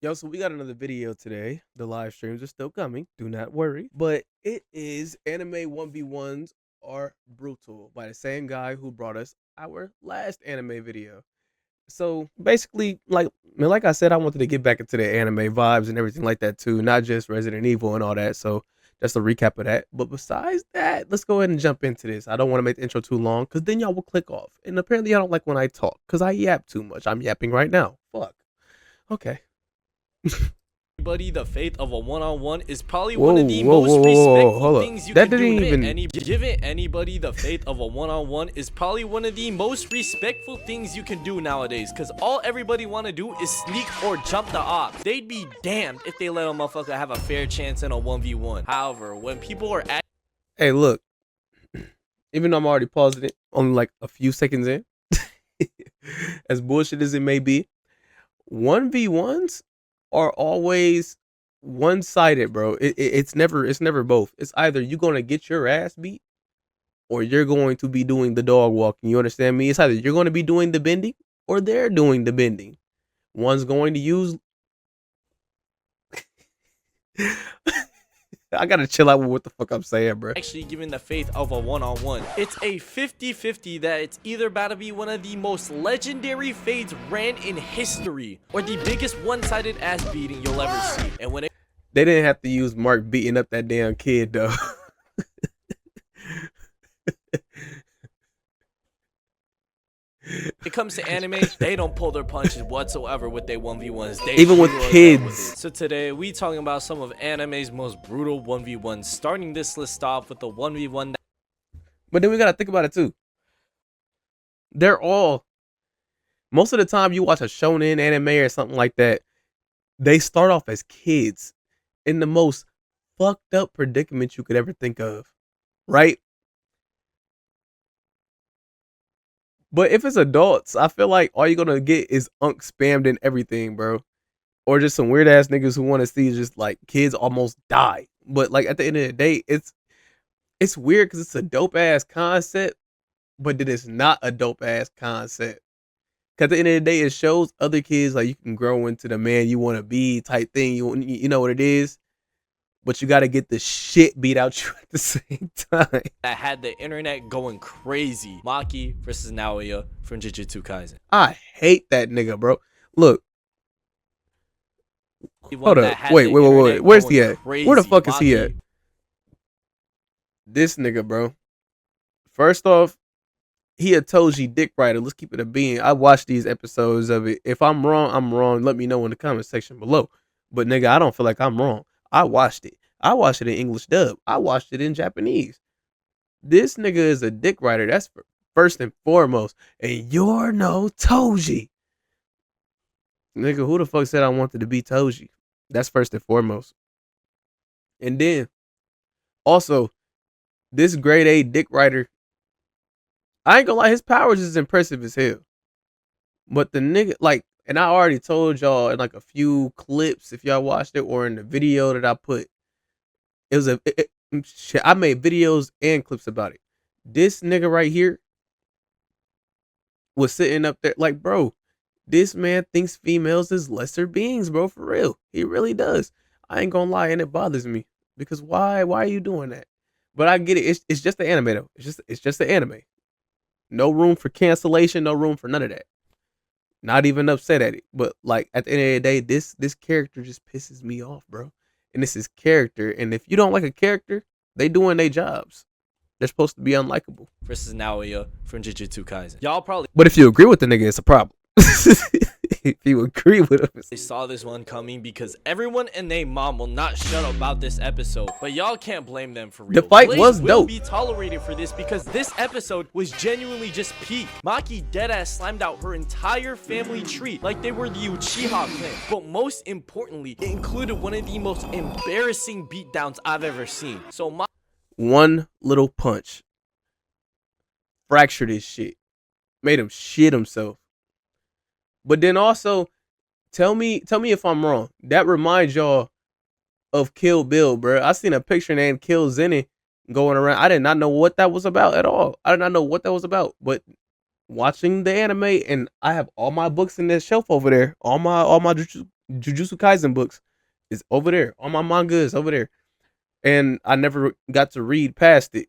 Yo, so we got another video today. The live streams are still coming. Do not worry. But it is Anime 1v1s Are Brutal by the same guy who brought us our last anime video. So basically, like I said, I wanted to get back into the anime vibes and everything like that too, not just Resident Evil and all that. So just a recap of that. But besides that, let's go ahead and jump into this. I don't want to make the intro too long because then y'all will click off. And apparently I don't like when I talk because I yap too much. I'm yapping right now. Fuck. Okay. Anybody, the faith of a one-on-one is probably Whoa, one of the whoa, most whoa, whoa, whoa, respectful hold up. things you That can do. didn't even. Giving anybody the faith of a one-on-one is probably one of the most respectful things you can do nowadays, because all everybody want to do is sneak or jump the op. They'd be damned if they let a motherfucker have a fair chance in a 1v1. However, when people are at Hey, look. Even though I'm already pausing it, only like a few seconds in, as bullshit as it may be, 1v1s are always one-sided, bro. It's never both. It's either you're gonna get your ass beat or you're going to be doing the dog walking. You understand me? It's either you're going to be doing the bending or they're doing the bending. One's going to use. I gotta chill out with what the fuck I'm saying, bro. actually giving the faith of a one-on-one, it's a 50-50 that it's either about to be one of the most legendary fades ran in history or the biggest one-sided ass beating you'll ever see. And when They didn't have to use Mark beating up that damn kid though. it comes to anime, they don't pull their punches whatsoever with their 1v1s. They Even with pure them kids. So today we talking about some of anime's most brutal 1v1s, starting this list off with the 1v1 But then we gotta think about it too. They're all most of the time you watch a shonen anime or something like that, they start off as kids in the most fucked up predicament you could ever think of. Right? But if it's adults, I feel like all you're gonna get is unk spammed in everything, bro. Or just some weird ass niggas who want to see just like kids almost die. But like at the end of the day, it's weird because it's a dope ass concept, but then it's not a dope ass concept. Cause at the end of the day, it shows other kids like you can grow into the man you want to be type thing. You know what it is, but you got to get the shit beat out you at the same time. that had the internet going crazy. Maki versus Naoya from Jujutsu Kaisen. I hate that nigga, bro. Look, The one hold that up, had wait, the wait, wait, wait. internet Where's going he at? crazy. Where the fuck is he at? Maki, This nigga, bro. First off, he a Toji dick writer. Let's keep it a bean. I watched these episodes of it. If I'm wrong, I'm wrong. Let me know in the comment section below. But nigga, I don't feel like I'm wrong. I watched it. I watched it in English dub. I watched it in Japanese. This nigga is a dick writer. That's first and foremost. And you're no Toji. Nigga, who the fuck said I wanted to be Toji? That's first and foremost. And then, also, this grade A dick writer, I ain't gonna lie, his powers is impressive as hell. But the nigga, like, and I already told y'all in like a few clips, if y'all watched it, or in the video that I put, it was shit, I made videos and clips about it. This nigga right here was sitting up there, like, bro, this man thinks females is lesser beings, bro, for real. He really does. I ain't gonna lie, and it bothers me. Because why are you doing that? But I get it. It's just the anime though. It's just the anime. No room for cancellation, no room for none of that. Not even upset at it. But like at the end of the day, this character just pisses me off, bro. And this is character. And if you don't like a character, they doing their jobs. They're supposed to be unlikable. versus Naoya from Jujutsu Kaisen. Y'all probably But if you agree with the nigga, it's a problem. If you agree with him, saw this one coming because everyone and their mom will not shut up about this episode, but y'all can't blame them for real. The fight Blaze was will dope. be tolerated for this because this episode was genuinely just peak. Maki deadass slammed out her entire family tree like they were the Uchiha clan, but most importantly, it included one of the most embarrassing beatdowns I've ever seen. So one little punch fractured his shit, made him shit himself. But then also, tell me if I'm wrong. That reminds y'all of Kill Bill, bro. I seen a picture named Kill Zenny going around. I did not know what that was about at all. I did not know what that was about. But watching the anime, and I have all my books in this shelf over there, all my Jujutsu Kaisen books is over there. All my manga is over there, and I never got to read past it.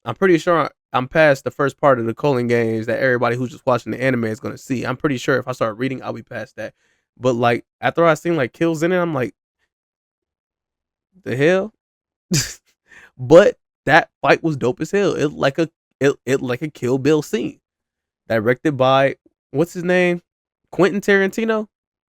I'm pretty sure I'm past the first part of the Colon games that everybody who's just watching the anime is gonna see. I'm pretty sure if I start reading, I'll be past that. But like after I seen like kills in it, I'm like, the hell. But that fight was dope as hell. It like a Kill Bill scene, directed by what's his name, Quentin Tarantino.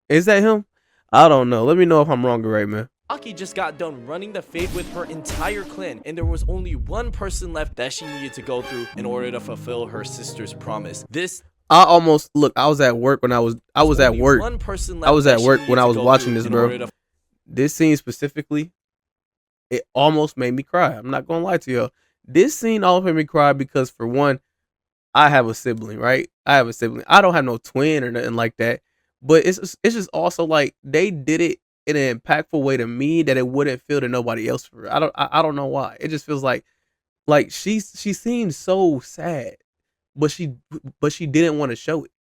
Is that him? I don't know. Let me know if I'm wrong or right, man. Maki just got done running the Fate with her entire clan, and there was only one person left that she needed to go through in order to fulfill her sister's promise. This I almost look. I was at work when I was at only work. one person left I was that at she work needed when I to was go watching through this, in bro. order to This scene specifically, it almost made me cry. I'm not gonna lie to y'all. This scene almost made me cry because for one, I have a sibling, right? I have a sibling. I don't have no twin or nothing like that. But it's just also like they did it in an impactful way to me that it wouldn't feel to nobody else. For I don't know why. It just feels like she seemed so sad, but she didn't want to show it.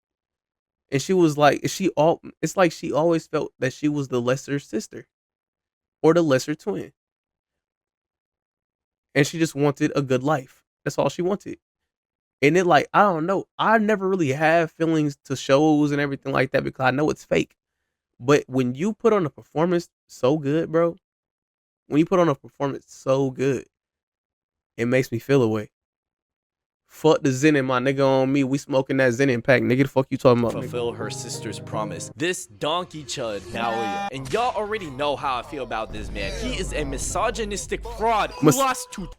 And she was like it's like she always felt that she was the lesser sister or the lesser twin. And she just wanted a good life. That's all she wanted. And it like, I don't know. I never really have feelings to shows and everything like that because I know it's fake. But when you put on a performance so good, bro, when you put on a performance so good, it makes me feel away. Fuck the Zenin, my nigga, on me. We smoking that Zenin pack. Nigga, the fuck you talking about, nigga? fulfill her sister's promise. This donkey chud, Naoya. And y'all already know how I feel about this man. He is a misogynistic fraud who lost to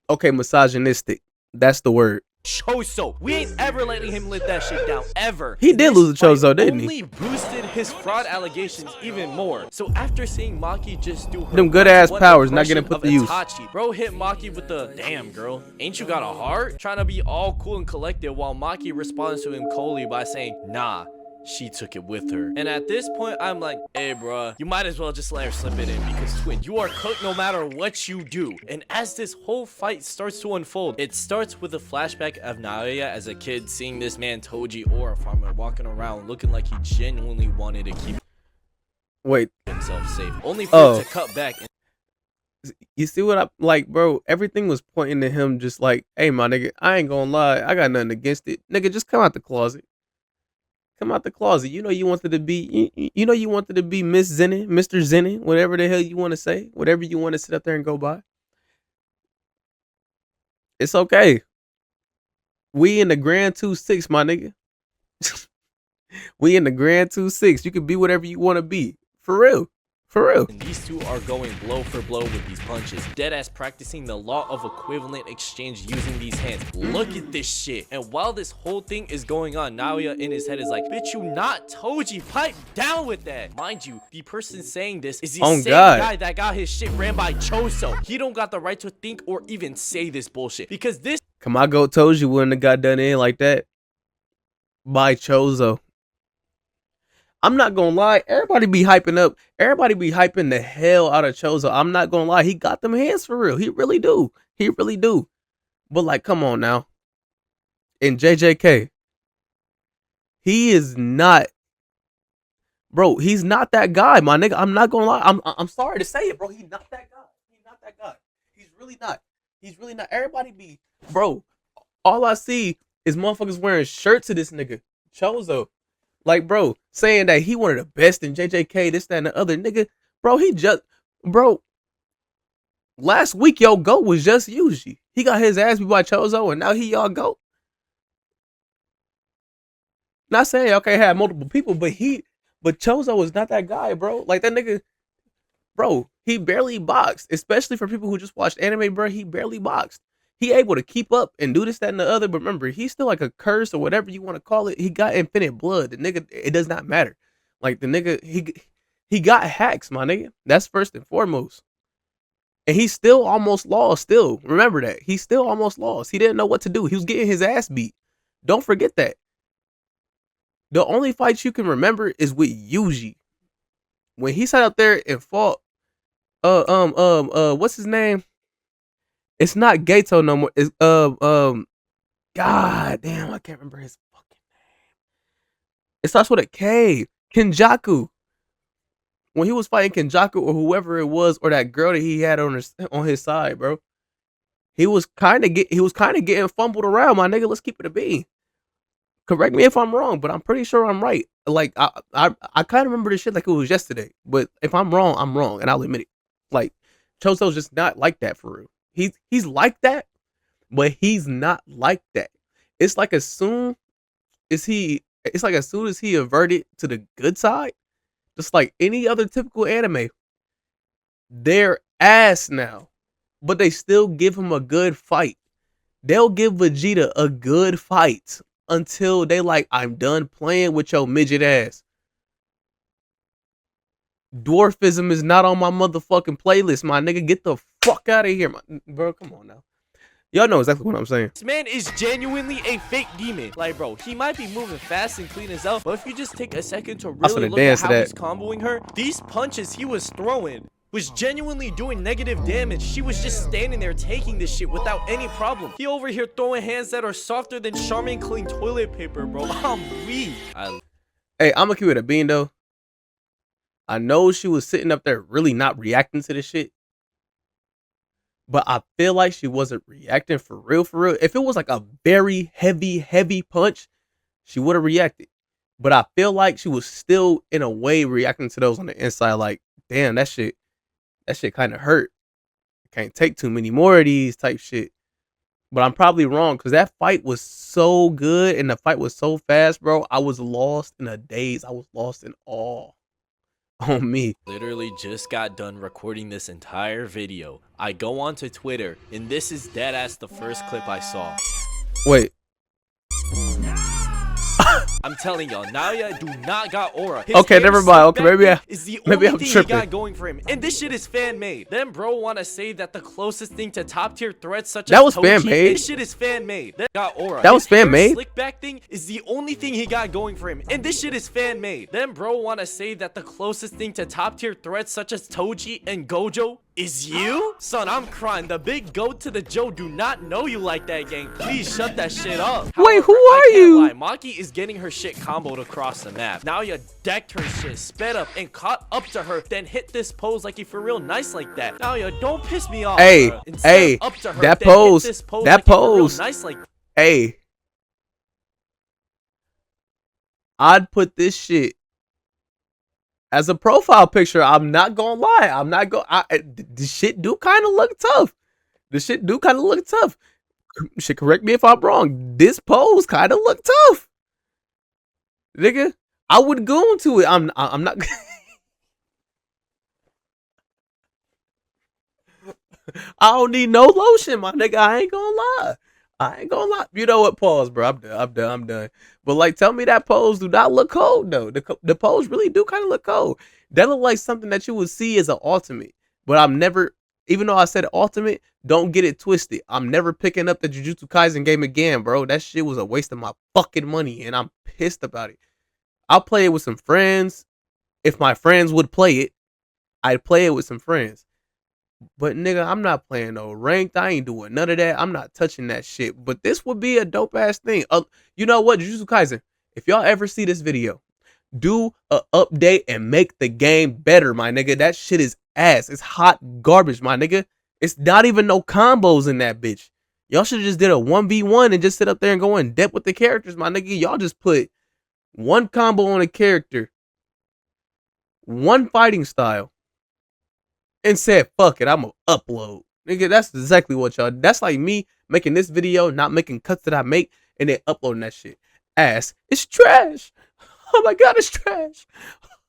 Okay, misogynistic. That's the word. Choso. We ain't ever letting him let that shit down, ever. He did This lose to fight Choso, didn't he? only boosted his fraud allegations even more. So after seeing Maki just do her Them good ass one powers not getting put to impression use. of Itachi, bro hit Maki with the, damn girl, ain't you got a heart? Trying to be all cool and collected while Maki responds to him coldly by saying, nah, she took it with her. And at this point, I'm like, hey, bruh, you might as well just let her slip it in because, twin, you are cooked no matter what you do. And as this whole fight starts to unfold, it starts with a flashback of Naoya as a kid seeing this man Toji Aura farmer walking around looking like he genuinely wanted to keep Wait, himself safe. Only for it to cut back and you see what I like, bro? Everything was pointing to him just like, hey, my nigga, I ain't gonna lie. I got nothing against it. Nigga, just come out the closet. Come out the closet. You know you wanted to be you know you wanted to be Miss Zenin, Mr. Zenin, whatever the hell you want to say, whatever you want to sit up there and go by. It's okay. We in the Grand 2-6, my nigga. We in the Grand 2-6. You can be whatever you want to be. For real. For real. and these two are going blow for blow with these punches. Deadass practicing the law of equivalent exchange using these hands. Look at this shit. And while this whole thing is going on, Naoya in his head is like, bitch, you not Toji. Pipe down with that. Mind you, the person saying this is the Oh, same God. guy that got his shit ran by Choso. He don't got the right to think or even say this bullshit. Because this Kamago Toji wouldn't have got done in like that by Chozo. I'm not gonna lie, everybody be hyping the hell out of Chozo. I'm not gonna lie, he got them hands for real. He really do. He really do. But like, come on now. In JJK, he is not, bro. He's not that guy, my nigga. I'm not gonna lie. I'm sorry to say it, bro. He's not that guy. He's not that guy. He's really not. He's really not. Everybody be, bro. All I see is motherfuckers wearing shirts of this nigga Chozo. Like, bro, saying that he one of the best in JJK, this, that, and the other. Nigga, bro, bro, last week, yo, GOAT was just Yuji. He got his ass beat by Chozo, and now he y'all GOAT. Not saying y'all can't have multiple people, but Chozo was not that guy, bro. Like, that nigga, bro, he barely boxed, especially for people who just watched anime, bro. He barely boxed. He able to keep up and do this, that, and the other. But remember, he's still like a curse or whatever you want to call it. He got infinite blood. The nigga, it does not matter. Like the nigga, he got hacks, my nigga. That's first and foremost. And he still almost lost. Still, remember that. He still almost lost. He didn't know what to do. He was getting his ass beat. Don't forget that. The only fights you can remember is with Yuji. When he sat up there and fought what's his name? It's not Gato no more. It's God damn, I can't remember his fucking name. It starts with a K. Kenjaku. when he was fighting Kenjaku or whoever it was, or that girl that he had on his side, bro. He was kind of getting fumbled around, my nigga. Let's keep it a bean. Correct me if I'm wrong, but I'm pretty sure I'm right. Like I kind of remember this shit like it was yesterday. But if I'm wrong, I'm wrong, and I'll admit it. Like Choso's just not like that for real. He's like that, but he's not like that. It's like as soon as he averted to the good side, just like any other typical anime, they're ass now. But they still give him a good fight. They'll give Vegeta a good fight until they like, I'm done playing with your midget ass. Dwarfism is not on my motherfucking playlist, my nigga. Get the fuck out of here, bro. Come on now. Y'all know exactly what I'm saying. This man is genuinely a fake demon. Like, bro, he might be moving fast and clean as hell, but if you just take a second to really look at how he's comboing her, these punches he was throwing was genuinely doing negative damage. She was just standing there taking this shit without any problem. He over here throwing hands that are softer than Charmin clean toilet paper, bro. I'm weak. Hey, I'm gonna keep it a bean though. I know she was sitting up there really not reacting to this shit, but I feel like she wasn't reacting for real, for real. If it was like a very heavy punch, she would have reacted. But I feel like she was still in a way reacting to those on the inside. Like, damn, that shit kind of hurt. Can't take too many more of these type shit. But I'm probably wrong because that fight was so good and the fight was so fast, bro. I was lost in a daze. I was lost in awe. On me. Literally just got done recording this entire video. I go onto Twitter and this is deadass the first clip I saw. Wait. I'm telling y'all, Naoya do not got aura. His okay, never mind. Okay, maybe I'm tripping. He got going for him, and this shit is fan made. Then bro wanna say that the closest thing to top tier threats such as that was fan made. This shit is fan made. That got aura. That was fan made. Slick back thing is the only thing he got going for him, and this shit is fan made. Then bro wanna say that the closest thing to top tier threats such as Toji and Gojo is you? Son, I'm crying. The big goat to the Joe do not know you like that, gang. Please shut that shit up. Wait, who are you? Lie. Maki is getting her shit comboed across the map. Now you decked her shit, sped up, and caught up to her, then hit this pose like you for real nice like that. Now you don't piss me off. Hey, hey, up to her, that pose, that pose. Nice like hey, I'd put this shit as a profile picture. I'm not gonna lie. The shit do kind of look tough. Shit, correct me if I'm wrong. This pose kind of look tough. Nigga, I would go into it. I'm not. I don't need no lotion, my nigga. I ain't gonna lie. You know what? Pause, bro. I'm done. But like, tell me that pose do not look cold though. The pose really do kind of look cold. That look like something that you would see as an ultimate. But I'm never, even though I said ultimate, don't get it twisted. I'm never picking up the Jujutsu Kaisen game again, bro. That shit was a waste of my fucking money, and I'm pissed about it. I'll play it with some friends. If my friends would play it, I'd play it with some friends. But nigga, I'm not playing no ranked. I ain't doing none of that. I'm not touching that shit. But this would be a dope ass thing. You know what, Jujutsu Kaisen? If y'all ever see this video, do a update and make the game better, my nigga. That shit is ass. It's hot garbage, my nigga. It's not even no combos in that bitch. Y'all should have just did a 1v1 and just sit up there and go in depth with the characters, my nigga. Y'all just put one combo on a character, one fighting style, and said, fuck it, I'm gonna upload. Nigga, that's exactly what y'all, that's like me making this video, not making cuts that I make, and then uploading that shit. Ass. It's trash. Oh my god, it's trash.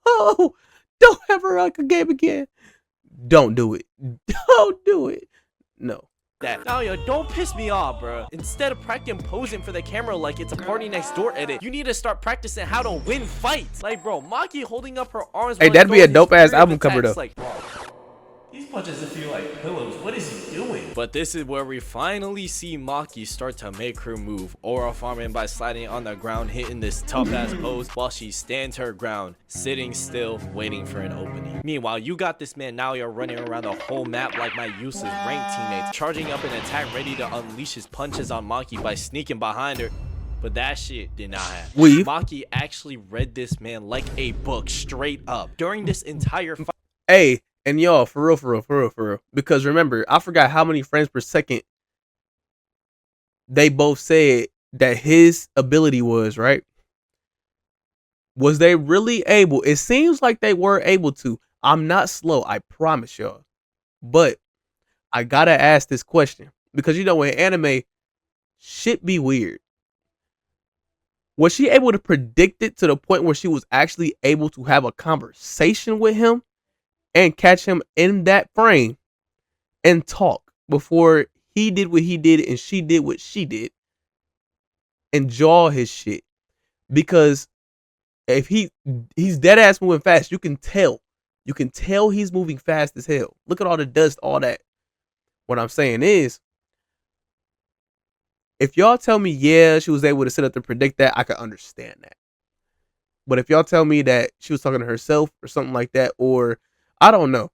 Oh, don't ever rock a game again. Don't do it. Don't do it. No. That. Now, yo, don't piss me off, bro. Instead of practicing posing for the camera like it's a Party Next Door edit, you need to start practicing how to win fights. Like, bro, Maki holding up her arms. Hey, that'd be a dope ass album cover, though. Like, bro, these punches feel like pillows. What is he doing? But this is where we finally see Maki start to make her move. Aura farming by sliding on the ground, hitting this tough ass pose while she stands her ground, sitting still, waiting for an opening. Meanwhile, you got this man now, you're running around the whole map like my useless ranked teammates, charging up an attack ready to unleash his punches on Maki by sneaking behind her. But that shit did not happen. Weave. Maki actually read this man like a book straight up during this entire fight. Hey, and y'all, for real. Because remember, I forgot how many frames per second they both said that his ability was, right? Was they really able? It seems like they were able to. I'm not slow, I promise y'all. But I gotta ask this question. Because you know, in anime, shit be weird. Was she able to predict it to the point where she was actually able to have a conversation with him and catch him in that frame and talk before he did what he did and she did what she did and jaw his shit? Because if he's dead ass moving fast, you can tell he's moving fast as hell. Look at all the dust, all that. What I'm saying is, if y'all tell me, yeah, she was able to sit up and predict that, I can understand that. But if y'all tell me that she was talking to herself or something like that, or I don't know.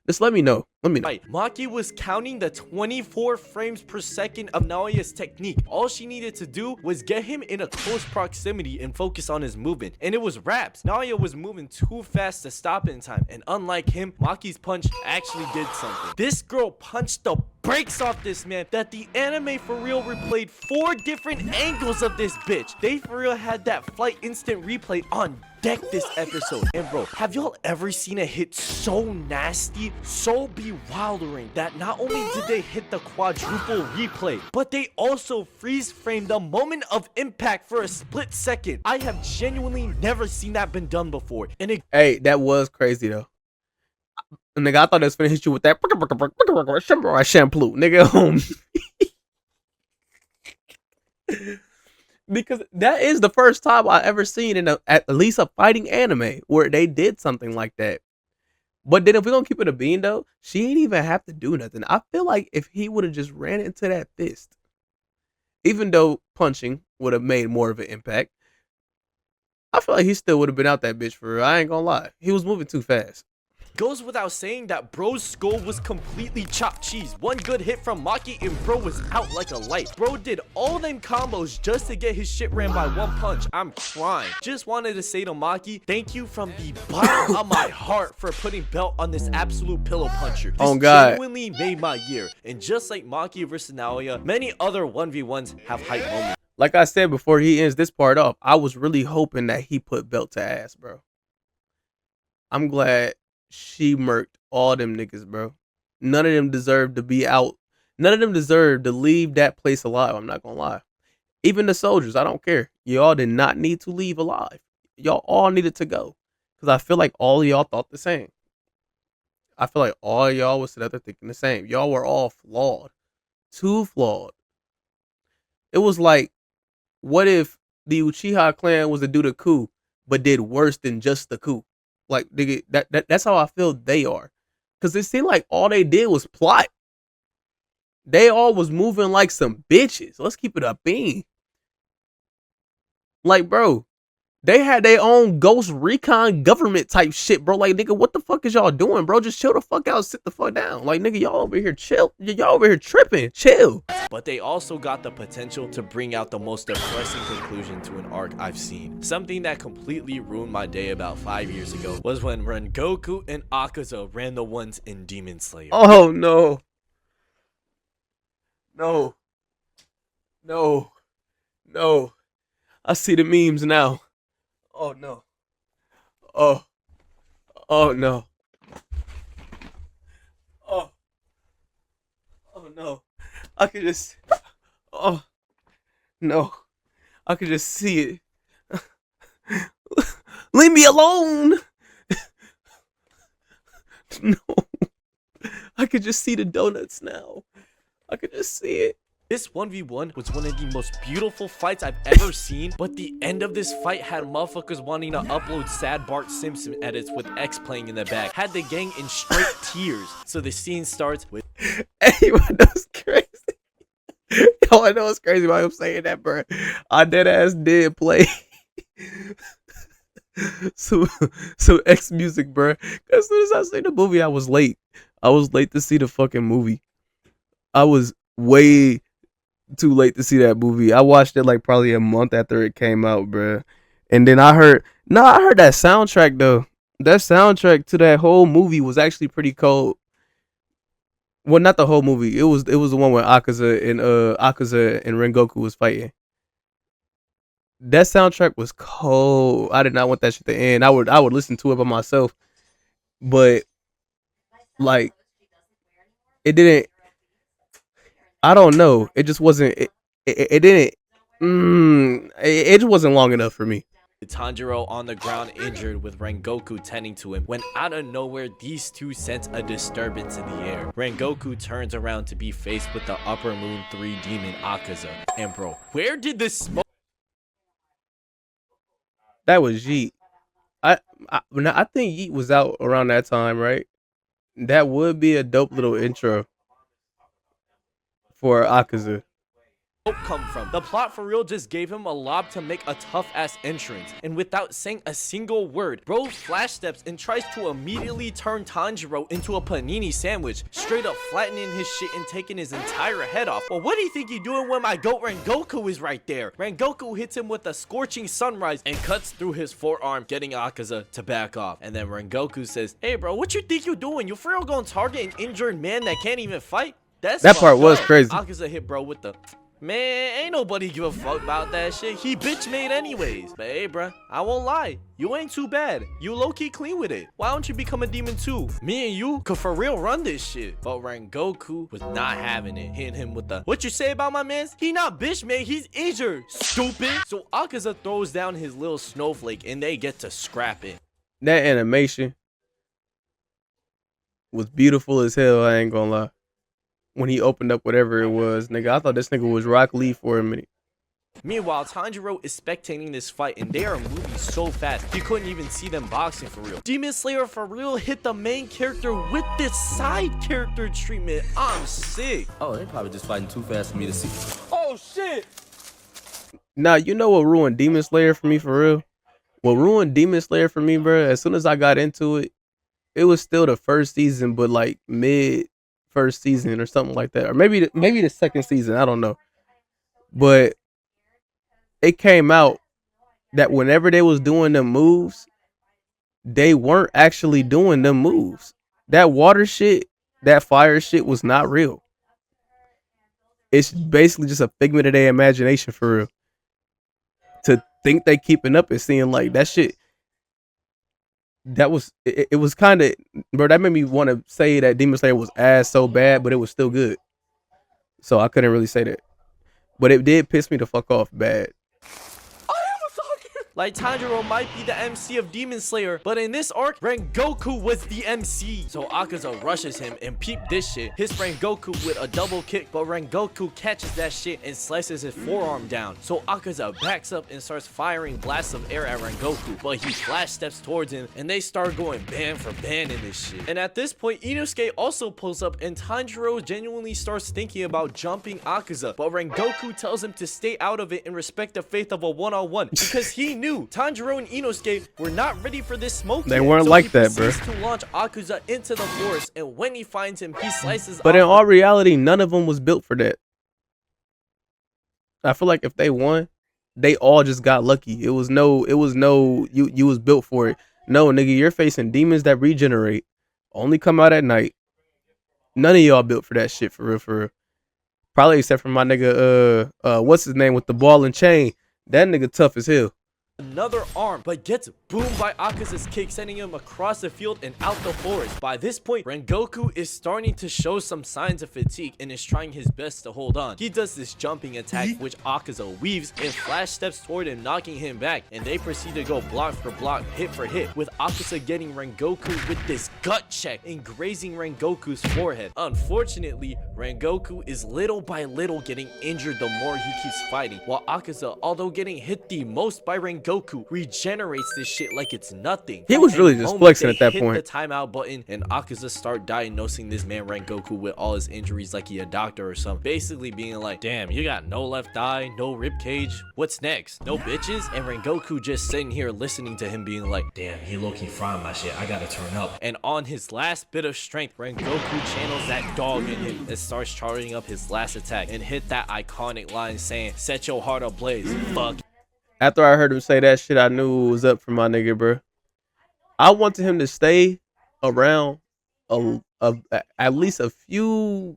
Just let me know. Right. Maki was counting the 24 frames per second of Naoya's technique. All she needed to do was get him in a close proximity and focus on his movement. And it was raps. Naoya was moving too fast to stop in time. And unlike him, Maki's punch actually did something. This girl punched the brakes off this man that the anime for real replayed 4 different angles of this bitch. They for real had that flight instant replay on deck this episode. And bro, have y'all ever seen a hit so nasty, so bewildering that not only did they hit the quadruple replay, but they also freeze framed the moment of impact for a split second? I have genuinely never seen that been done before. And Hey, that was crazy though. Nigga, I thought it was finna hit you with that shampoo, nigga. Because that is the first time I ever seen in at least a fighting anime where they did something like that. But then if we're gonna keep it a bean though, she ain't even have to do nothing. I feel like if he would have just ran into that fist, even though punching would have made more of an impact, I feel like he still would have been out that bitch for real. I ain't gonna lie. He was moving too fast. goes without saying that bro's skull was completely chopped cheese. One good hit from Maki and bro was out like a light. Bro did all them combos just to get his shit ran by one punch. I'm crying. Just wanted to say to Maki, thank you from the bottom of my heart for putting belt on this absolute pillow puncher. This genuinely made my year. And just like Maki versus Naoya, many other 1v1s have hype moments. Like I said before he ends this part off, I was really hoping that he put belt to ass, bro. I'm glad she murked all them niggas, bro. None of them deserved to be out. None of them deserved to leave that place alive. I'm not gonna lie. Even the soldiers, I don't care. Y'all did not need to leave alive. Y'all all needed to go. Because I feel like all of y'all thought the same. I feel like all of y'all was sitting there thinking the same. Y'all were all flawed. Too flawed. It was like, what if the Uchiha clan was to do the coup, but did worse than just the coup? Like, nigga, that's how I feel they are. Because it seemed like all they did was plot. They all was moving like some bitches. Let's keep it a bean. Like, bro, they had their own ghost recon government type shit, bro. Like, nigga, what the fuck is y'all doing, bro? Just chill the fuck out, sit the fuck down. Like, nigga, y'all over here chill. Y'all over here tripping. Chill. But they also got the potential to bring out the most depressing conclusion to an arc I've seen. Something that completely ruined my day about 5 years ago was when Rengoku and Akaza ran the ones in Demon Slayer. Oh, no. No. No. No. I see the memes now. Oh, no. Oh. Oh, no. Oh. Oh, no. I could just... Oh. No. I could just see it. Leave me alone! No. I could just see the donuts now. I could just see it. This 1v1 was one of the most beautiful fights I've ever seen, but the end of this fight had motherfuckers wanting to upload sad Bart Simpson edits with X playing in the back. Had the gang in straight tears. So the scene starts with... Hey, man, that's crazy. Yo, I know it's crazy why I'm saying that, bro. I dead ass did play some X music, bro. As soon as I seen the movie, I was late. I was late to see the fucking movie. I was way too late to see that movie. I watched it like probably a month after it came out, bruh. And then I heard that soundtrack though. That soundtrack to that whole movie was actually pretty cold. Well, not the whole movie. It was the one where Akaza and Rengoku was fighting. That soundtrack was cold. I did not want that shit to end. I would listen to it by myself, but like it didn't. I don't know. It just wasn't. It didn't. It just wasn't long enough for me. Tanjiro on the ground injured with Rengoku tending to him when out of nowhere these two sense a disturbance in the air. Rengoku turns around to be faced with the Upper Moon 3 demon Akaza. And bro, where did this smoke? That was Yeet. I think Yeet was out around that time, right? That would be a dope little intro for Akaza. Come from. The plot for real just gave him a lob to make a tough ass entrance, and without saying a single word, bro flash steps and tries to immediately turn Tanjiro into a panini sandwich, straight up flattening his shit and taking his entire head off. Well, what do you think you're doing when my goat Rengoku is right there? Rengoku hits him with a scorching sunrise and cuts through his forearm, getting Akaza to back off. And then Rengoku says, "Hey bro, what you think you're doing? You for real gonna target an injured man that can't even fight?" That part was crazy. Akaza hit bro with the man, ain't nobody give a fuck about that shit. He bitch made anyways. But hey, bruh, I won't lie. You ain't too bad. You low-key clean with it. Why don't you become a demon too? Me and you could for real run this shit. But Rengoku was not having it. Hitting him with the, what you say about my mans? He not bitch made, he's injured. Stupid. So Akaza throws down his little snowflake and they get to scrap it. That animation was beautiful as hell, I ain't gonna lie. When he opened up whatever it was, nigga, I thought this nigga was Rock Lee for a minute. Meanwhile, Tanjiro is spectating this fight and they are moving so fast you couldn't even see them boxing for real. Demon Slayer for real hit the main character with this side character treatment. I'm sick. Oh, they probably just fighting too fast for me to see. Oh shit. Now, you know what ruined Demon Slayer for me for real? What ruined Demon Slayer for me, bro, as soon as I got into it, it was still the first season, but like mid first season or something like that, or maybe the second season, I don't know. But it came out that whenever they was doing them moves, they weren't actually doing them moves. That water shit, that fire shit was not real. It's basically just a figment of their imagination for real. To think they keeping up and seeing like that shit. That was it was kind of, bro, that made me want to say that Demon Slayer was ass so bad, but it was still good. So I couldn't really say that. But it did piss me the fuck off bad. Like Tanjiro might be the MC of Demon Slayer, but in this arc, Rengoku was the MC. So Akaza rushes him and peep this shit. Hits Rengoku with a double kick, but Rengoku catches that shit and slices his forearm down. So Akaza backs up and starts firing blasts of air at Rengoku, but he flash steps towards him and they start going band for band in this shit. And at this point, Inosuke also pulls up and Tanjiro genuinely starts thinking about jumping Akaza, but Rengoku tells him to stay out of it and respect the faith of a one-on-one because he knew Tanjiro and Inosuke were not ready for this smoke. They weren't so like that, bro. To launch Akaza into the forest, and when he finds him, he slices. But in all reality, none of them was built for that. I feel like if they won, they all just got lucky. It was no. You was built for it. No, nigga, you're facing demons that regenerate, only come out at night. None of y'all built for that shit for real, for real. Probably except for my nigga, what's his name with the ball and chain? That nigga tough as hell. Another arm, but gets boomed by Akaza's kick, sending him across the field and out the forest. By this point, Rengoku is starting to show some signs of fatigue and is trying his best to hold on. He does this jumping attack, which Akaza weaves and flash steps toward him, knocking him back, and they proceed to go block for block, hit for hit, with Akaza getting Rengoku with this gut check and grazing Rengoku's forehead. Unfortunately, Rengoku is little by little getting injured the more he keeps fighting, while Akaza, although getting hit the most by Rengoku, regenerates this shit like it's nothing. He was really just flexing at that point. Hit the timeout button and Akaza start diagnosing this man Rengoku with all his injuries like he a doctor or something. Basically being like, damn, you got no left eye, no rib cage. What's next? No bitches? And Rengoku just sitting here listening to him being like, damn, he low-key frying my shit. I gotta turn up. And on his last bit of strength, Rengoku channels that dog in him, starts charging up his last attack and hit that iconic line saying, "Set your heart ablaze, fuck." After I heard him say that shit, I knew it was up for my nigga, bro. I wanted him to stay around at least a few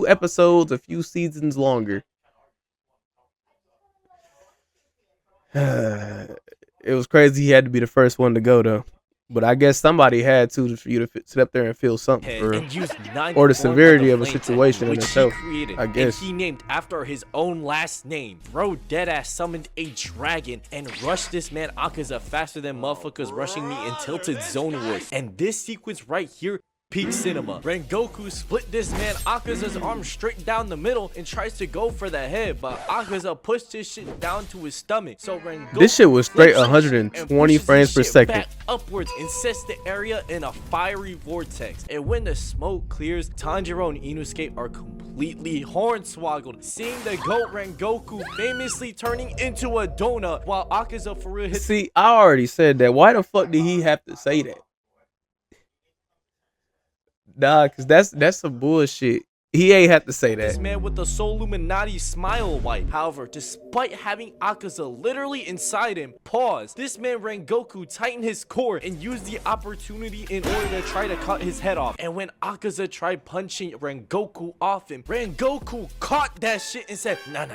episodes, a few seasons longer. It was crazy he had to be the first one to go though. But I guess somebody had to for you to sit up there and feel something for real. Or the severity of a situation in itself, I guess. And he named after his own last name. Bro deadass summoned a dragon and rushed this man Akaza faster than motherfuckers rushing me in Tilted Zone Wars. And this sequence right here, peak cinema. Rengoku split this man Akaza's arm straight down the middle and tries to go for the head, but Akaza pushed his shit down to his stomach. So Rengoku, this shit was straight 120 frames per second. Back upwards and sets the area in a fiery vortex. And when the smoke clears, Tanjiro and Inosuke are completely hornswoggled, seeing the GOAT Rengoku famously turning into a donut while Akaza for real hits. See, I already said that. Why the fuck did he have to say that? Nah, cause that's some bullshit. He ain't have to say that. This man with the Soul Illuminati smile wipe. However, despite having Akaza literally inside him, pause. This man Rengoku tightened his core and used the opportunity in order to try to cut his head off. And when Akaza tried punching Rengoku off him, Rengoku caught that shit and said, "Nah,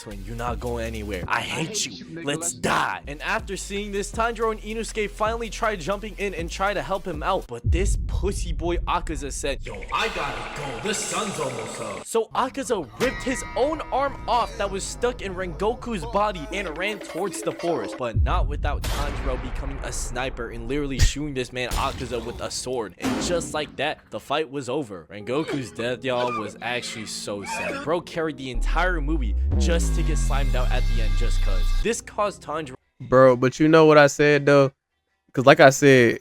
twin, you're not going anywhere. I hate you. Let's die." And after seeing this, Tanjiro and Inosuke finally tried jumping in and try to help him out. But this pussy boy Akaza said, "Yo, I gotta go. The sun's almost up." So Akaza ripped his own arm off that was stuck in Rengoku's body and ran towards the forest, but not without Tanjiro becoming a sniper and literally shooting this man Akaza with a sword. And just like that, the fight was over. Rengoku's death, y'all, was actually so sad. Bro carried the entire movie just to get slimed out at the end just cause. This caused Tanjiro. Bro, but you know what I said though? Cause like I said,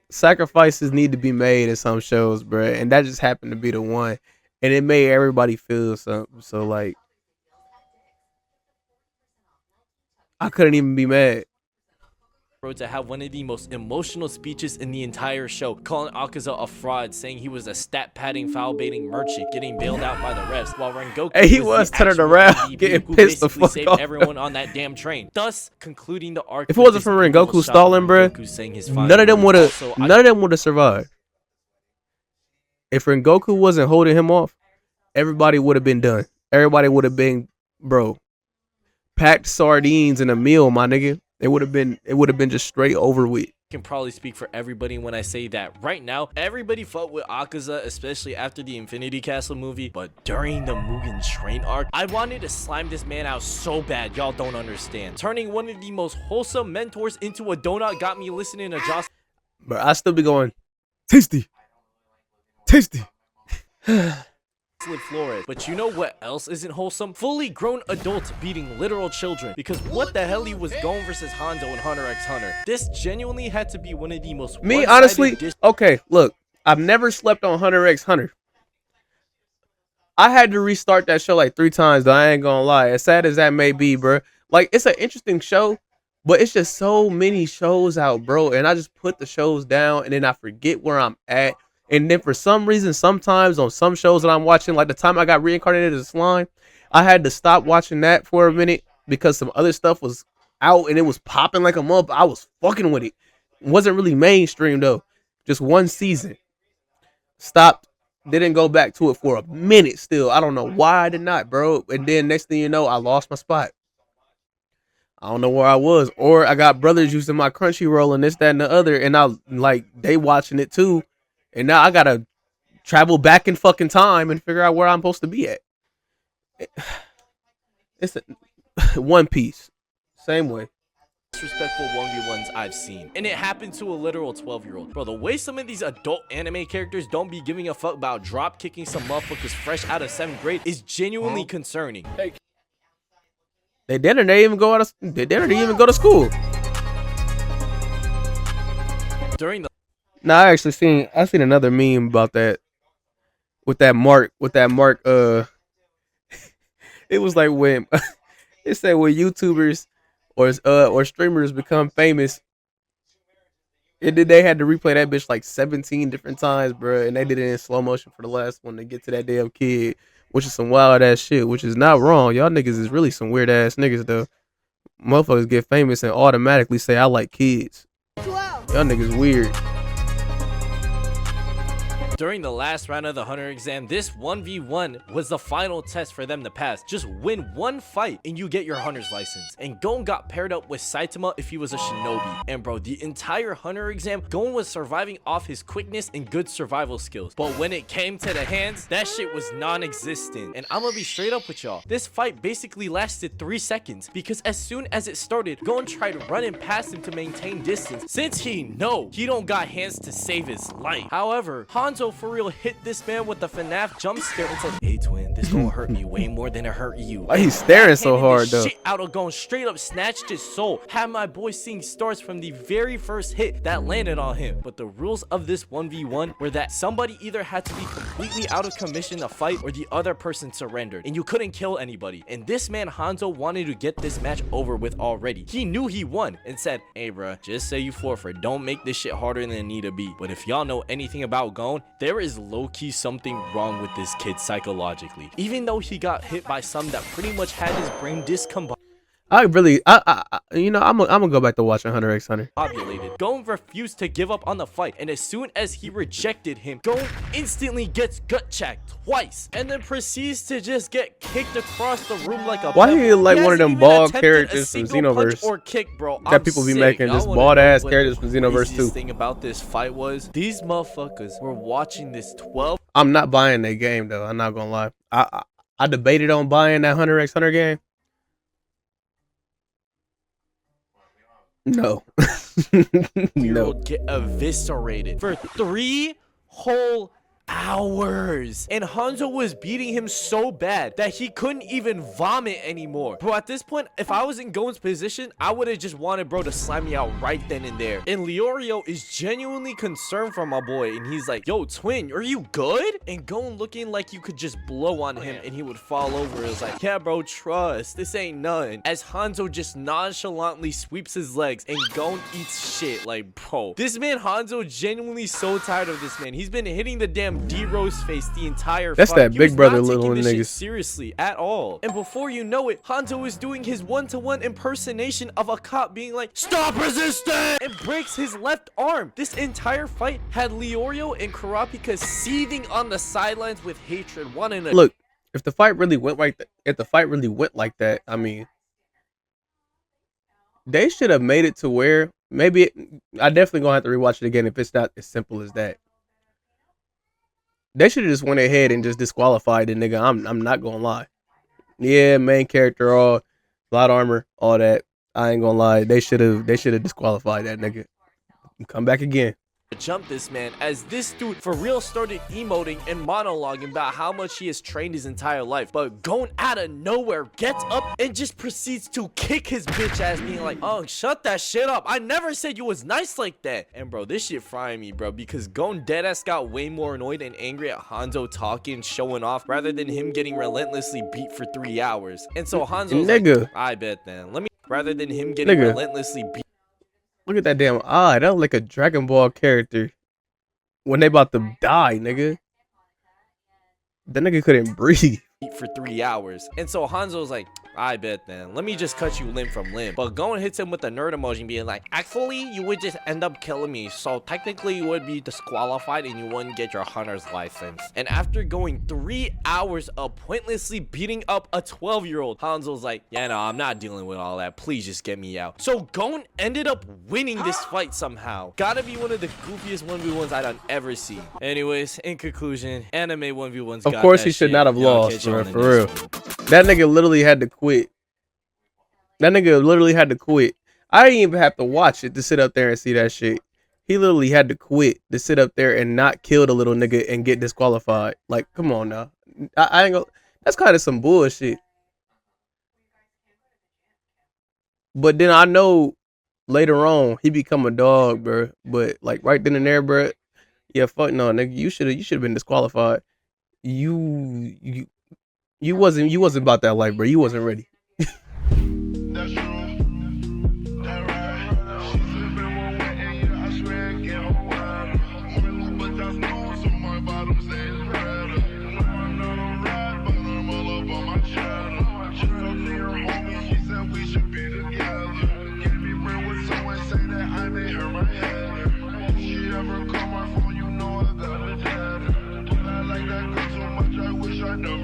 sacrifices need to be made in some shows, bro. And that just happened to be the one. And it made everybody feel something. So like, I couldn't even be mad. To have one of the most emotional speeches in the entire show, calling Akaza a fraud, saying he was a stat padding, foul baiting merchant, getting bailed out by the refs, while Rengoku hey, he was turning around, getting pissed the fuck saved off. Everyone on that damn train, thus concluding the arc. If it wasn't for Rengoku stalling, bro, none of them would have survived. If Rengoku wasn't holding him off, everybody would have been done. Everybody would have been, bro, packed sardines in a meal, my nigga. It would have been just straight over with. Can probably speak for everybody when I say that right now everybody fought with Akaza, especially after the Infinity Castle movie, but during the Mugen Train arc, I wanted to slime this man out so bad y'all don't understand. Turning one of the most wholesome mentors into a donut got me listening to Joss. But I still be going, tasty. Flores. But you know what else isn't wholesome? Fully grown adults beating literal children. Because what the hell, he was going versus Hanzo and Hunter x Hunter. This genuinely had to be one of the most me honestly. Okay, look, I've never slept on Hunter x Hunter. I had to restart that show like 3 times, though. I ain't gonna lie. As sad as that may be, bro. Like, it's an interesting show, but it's just so many shows out, bro. And I just put the shows down, and then I forget where I'm at. And then for some reason, sometimes on some shows that I'm watching, like the time I got reincarnated as a slime, I had to stop watching that for a minute because some other stuff was out and it was popping like a mug. I was fucking with it. It wasn't really mainstream though. Just one season. Stopped. Didn't go back to it for a minute still. I don't know why I did not, bro. And then next thing you know, I lost my spot. I don't know where I was. Or I got brothers using my Crunchyroll and this, that, and the other. And I like they watching it too. And now I gotta travel back in fucking time and figure out where I'm supposed to be at. It's One Piece. Same way. Disrespectful 1v1s I've seen. And it happened to a literal 12-year-old. Bro, the way some of these adult anime characters don't be giving a fuck about drop kicking some motherfuckers fresh out of 7th grade is genuinely concerning. They didn't even go to school. During the Nah, I seen another meme about that with that mark. It was like when it said when YouTubers or streamers become famous, And then they had to replay that bitch like 17 different times, bro. And they did it in slow motion for the last one to get to that damn kid, which is some wild ass shit, which is not wrong. Y'all niggas is really some weird ass niggas, though. Motherfuckers get famous and automatically say, I like kids. Y'all niggas weird. During the last round of the Hunter exam, this 1v1 was the final test for them to pass. Just win one fight and you get your Hunter's license. And Gon got paired up with Saitama if he was a shinobi. And bro, the entire Hunter exam, Gon was surviving off his quickness and good survival skills. But when it came to the hands, that shit was non-existent. And I'm gonna be straight up with y'all. This fight basically lasted 3 seconds because as soon as it started, Gon tried running past him to maintain distance since he don't got hands to save his life. However, Hanzo for real hit this man with the FNAF jump scare and said, hey twin, this gonna hurt me way more than it hurt you. Why he's staring so hard though? Shit out of Gon, straight up snatched his soul. Had my boy seeing stars from the very first hit that landed on him. But the rules of this 1v1 were that somebody either had to be completely out of commission to fight or the other person surrendered. And you couldn't kill anybody. And this man Hanzo wanted to get this match over with already. He knew he won and said, hey bruh, just say you forfeit. Don't make this shit harder than it need to be. But if y'all know anything about Gon, there is low-key something wrong with this kid psychologically. Even though he got hit by some that pretty much had his brain discombobulated. You know, I'm gonna go back to watching Hunter x Hunter. Gon refused to give up on the fight, and as soon as he rejected him, Gon instantly gets gut checked twice, and then proceeds to just get kicked across the room like a. Why he like one of them bald attempted characters from Xenoverse or kick, bro? that people be making, just bald ass characters from Xenoverse too. The thing about this fight was these motherfuckers were watching this 12. I'm not buying that game though. I'm not gonna lie. I debated on buying that Hunter x Hunter game. No. No. Get eviscerated for 3 whole hours, and Hanzo was beating him so bad that he couldn't even vomit anymore. Bro, at this point, if I was in Gon's position, I would have just wanted bro to slime me out right then and there. And Leorio is genuinely concerned for my boy, and he's like, yo twin, are you good? And Gon looking like you could just blow on him and he would fall over. It was like, yeah bro, trust, this ain't none. As Hanzo just nonchalantly sweeps his legs and Gon eats shit. Like bro, this man Hanzo genuinely so tired of this man. He's been hitting the damn D-Rose face the entire That's fight. that big brother little niggas seriously at all. And before you know it, Hanzo is doing his one-to-one impersonation of a cop being like, stop resisting, and breaks his left arm. This entire fight had Leorio and Kurapika seething on the sidelines with hatred, wanting to look. If the fight really went like that, I mean, they should have made it to where maybe I definitely gonna have to rewatch it again if it's not as simple as that. They should have just went ahead and just disqualified the nigga. I'm not gonna lie. Yeah, main character, all light armor, all that. I ain't gonna lie. They should have disqualified that nigga. Come back again. jump this man, as this dude for real started emoting and monologuing about how much he has trained his entire life. But Gon out of nowhere gets up and just proceeds to kick his bitch ass, being like, oh, shut that shit up. I never said you was nice like that. And bro, this shit frying me, bro, because Gon deadass got way more annoyed and angry at Hanzo talking, showing off, rather than him getting relentlessly beat for 3 hours. And so Hanzo's nigga, like, I bet then. Rather than him getting relentlessly beat. Look at that damn eye. That was like a Dragon Ball character when they about to die, nigga. That nigga couldn't breathe for 3 hours. And so Hanzo's like, I bet then. Let me just cut you limb from limb. But Gon hits him with the nerd emoji, being like, actually, you would just end up killing me. So technically, you would be disqualified and you wouldn't get your hunter's license. And after going 3 hours of pointlessly beating up a 12-year-old, Hanzo's like, yeah, no, I'm not dealing with all that. Please just get me out. So Gon ended up winning this fight somehow. Gotta be one of the goofiest 1v1s I done ever seen. Anyways, in conclusion, anime 1v1s. Of course, he should not have lost, bro, for real. That nigga literally had to quit. That nigga literally had to quit. I didn't even have to watch it to sit up there and see that shit. He literally had to quit to sit up there and not kill the little nigga and get disqualified. Like, come on now. I ain't gonna. That's kind of some bullshit. But then I know later on he become a dog, bro. But like right then and there, bro. Yeah, fuck no, nigga. You should have been disqualified. You wasn't about that life, bro. You wasn't ready. That's true. That right. She been one way and yeah, I swear. got no